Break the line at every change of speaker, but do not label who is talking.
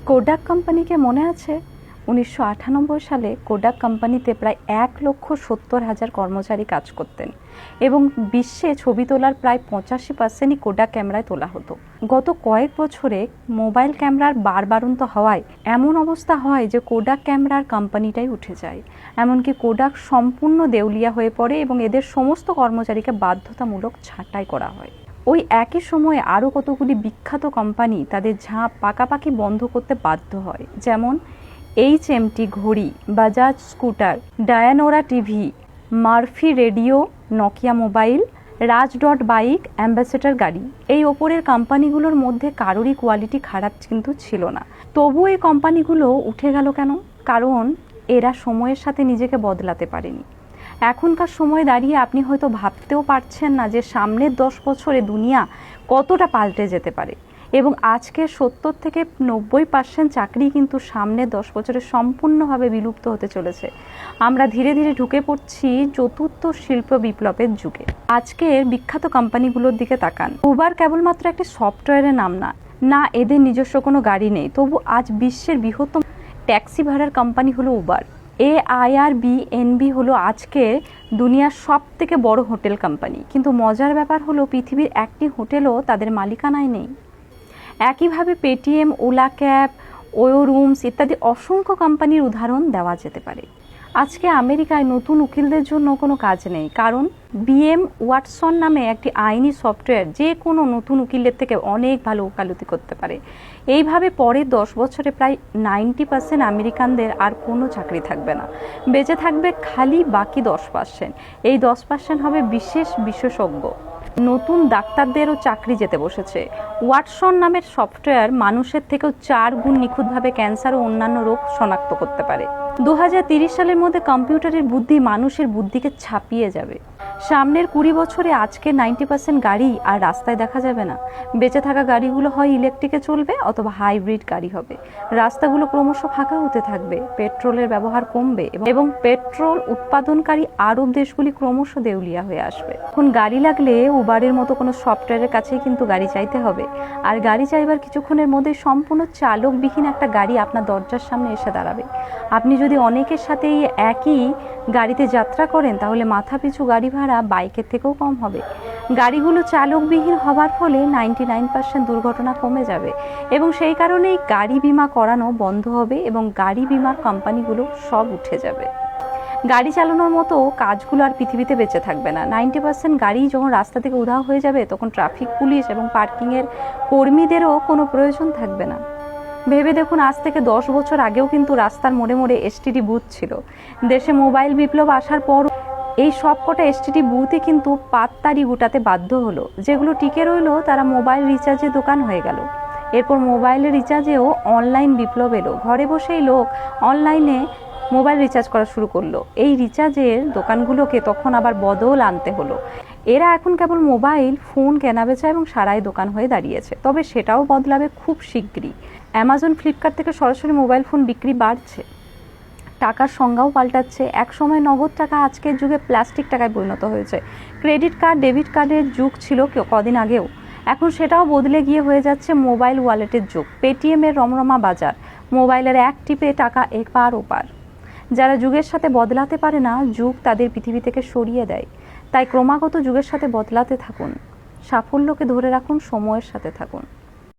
Kodak কোম্পানিকে মনে আছে? 1998 সালে কোডাক কোম্পানিতে প্রায় 1,70,000 কর্মচারী কাজ করতেন এবং বিশ্বে ছবি তোলার প্রায় 85%ই কোডাক ক্যামেরায় তোলা হতো। গত কয়েক বছরে মোবাইল ক্যামেরার বাড়বাড়ন্ত হওয়ায় এমন অবস্থা হয় যে কোডাক ক্যামেরার কোম্পানিটাই উঠে যায়। এমনকি কোডাক সম্পূর্ণ দেউলিয়া হয়ে পড়ে এবং এদের সমস্ত কর্মচারীকে বাধ্যতামূলক ছাঁটাই করা হয়। ওই একই সময়ে আরও কতগুলি বিখ্যাত কোম্পানি তাদের ঝাঁপ পাকাপাকি বন্ধ করতে বাধ্য হয়, যেমন HMT ঘড়ি, Bajaj scooter, Dyanora TV, Murphy radio, Nokia mobile, Rajdoot bike, Ambassador গাড়ি। এই ওপরের কোম্পানিগুলোর মধ্যে কারোরই কোয়ালিটি খারাপ কিন্তু ছিল না। তবু এই কোম্পানিগুলো উঠে গেল কেন? কারণ এরা সময়ের সাথে নিজেকে বদলাতে পারেনি। এখনকার সময় দাঁড়িয়ে আপনি হয়তো ভাবতেও পারছেন না যে সামনের 10 বছরে দুনিয়া কতটা পাল্টে যেতে পারে এবং আজকের 70 থেকে 90% চাকরি কিন্তু সামনের 10 বছরে সম্পূর্ণভাবে বিলুপ্ত হতে চলেছে। আমরা ধীরে ধীরে ঢুকে পড়ছি চতুর্থ শিল্প বিপ্লবের যুগে। আজকের বিখ্যাত কোম্পানিগুলোর দিকে তাকান। উবার কেবলমাত্র একটি সফটওয়্যারের নাম না, এদের নিজস্ব কোনো গাড়ি নেই, তবু আজ বিশ্বের বৃহত্তম ট্যাক্সি ভাড়ার কোম্পানি হলো উবার। AIRBNB হলো আজকে দুনিয়ার সব থেকে বড় হোটেল কোম্পানি, কিন্তু মজার ব্যাপার হলো পৃথিবীর একটি হোটেলও তাদের মালিকানায় নেই। একইভাবে পেটিএম, ওলা ক্যাব, ওয়ো রুমস ইত্যাদি অসংখ্য কোম্পানির উদাহরণ দেওয়া যেতে পারে। আজকে আমেরিকায় নতুন উকিলদের জন্য কোনো কাজ নেই, কারণ BM ওয়াটসন নামে একটি আইনি সফটওয়্যার যে কোনো নতুন উকিলের থেকে অনেক ভালো ওকালতি করতে পারে। এইভাবে পরের 10 বছরে প্রায় 90% আমেরিকানদের আর কোনো চাকরি থাকবে না, বেঁচে থাকবে খালি বাকি 10%। এই 10% হবে বিশেষ বিশেষজ্ঞ। নতুন ডাক্তারদেরও চাকরি যেতে বসেছে। ওয়াটসন নামের সফটওয়্যার মানুষের থেকেও 4 গুণ নিখুঁতভাবে ক্যান্সার ও অন্যান্য রোগ শনাক্ত করতে পারে। 2030 সালের মধ্যে কম্পিউটারের বুদ্ধি মানুষের বুদ্ধিকে ছাপিয়ে যাবে। সামনের 20 বছরে আজকের 90% গাড়ি আর রাস্তায় দেখা যাবে না। বেঁচে থাকা গাড়িগুলো হয় ইলেকট্রিকে চলবে অথবা হাইব্রিড গাড়ি হবে। রাস্তাগুলো ক্রমশ ফাঁকা হতে থাকবে, পেট্রোলের ব্যবহার কমবে এবং পেট্রোল উৎপাদনকারী আরব দেশগুলি ক্রমশ দেউলিয়া হয়ে আসবে। এখন গাড়ি লাগলে উবারের মতো কোনো সফটওয়্যারের কাছেই কিন্তু গাড়ি চাইতে হবে, আর গাড়ি চাইবার কিছুক্ষণের মধ্যে সম্পূর্ণ চালকবিহীন একটা গাড়ি আপনার দরজার সামনে এসে দাঁড়াবে। আপনি যদি অনেকের সাথে এই একই গাড়িতে যাত্রা করেন তাহলে মাথাপিছু গাড়ি ভাড়া বাইকের থেকেও কম হবে। গাড়িগুলো চালকবিহীন হবার ফলে 99% দুর্ঘটনা কমে যাবে এবং সেই কারণেই গাড়ি বিমা করানো বন্ধ হবে এবং গাড়ি বিমার কোম্পানিগুলো সব উঠে যাবে। গাড়ি চালানোর মতো কাজগুলো আর পৃথিবীতে বেঁচে থাকবে না। 90% গাড়ি যখন রাস্তা থেকে উধাও হয়ে যাবে তখন ট্রাফিক পুলিশ এবং পার্কিংয়ের কর্মীদেরও কোনো প্রয়োজন থাকবে না। ভেবে দেখুন, আজ থেকে 10 বছর আগেও কিন্তু রাস্তার মোড়ে মোড়ে STD বুথ ছিল। দেশে মোবাইল বিপ্লব আসার পর এই সব কটা STD বুথই কিন্তু পাততাড়ি গুটাতে বাধ্য হলো। যেগুলো টিকে রইল তারা মোবাইল রিচার্জের দোকান হয়ে গেল। এরপর মোবাইলের রিচার্জেও অনলাইন বিপ্লব এলো। ঘরে বসেই লোক অনলাইনে মোবাইল রিচার্জ করা শুরু করলো। এই রিচার্জের দোকানগুলোকে তখন আবার বদল আনতে হলো। এরা এখন কেবল মোবাইল ফোন কেনাবেচা এবং সারাই দোকান হয়ে দাঁড়িয়েছে, তবে সেটাও বদলাবে খুব শিগগিরই। অ্যামাজন, ফ্লিপকার্ট থেকে সরাসরি মোবাইল ফোন বিক্রি বাড়ছে। টাকার সংজ্ঞাও পাল্টাচ্ছে। এক সময় নগদ টাকা আজকের যুগে প্লাস্টিক টাকায় পরিণত হয়েছে। ক্রেডিট কার্ড, ডেবিট কার্ডের যুগ ছিল কদিন আগেও, এখন সেটাও বদলে গিয়ে হয়ে যাচ্ছে মোবাইল ওয়ালেটের যুগ। পেটিএমের রমরমা বাজার, মোবাইলের এক টিপে টাকা এপার ওপার। যারা যুগের সাথে বদলাতে পারে না, যুগ তাদের পৃথিবী থেকে সরিয়ে দেয়। তাই ক্রমাগত যুগের সাথে বদলাতে থাকুন, সাফল্যকে ধরে রাখুন, সময়ের সাথে থাকুন।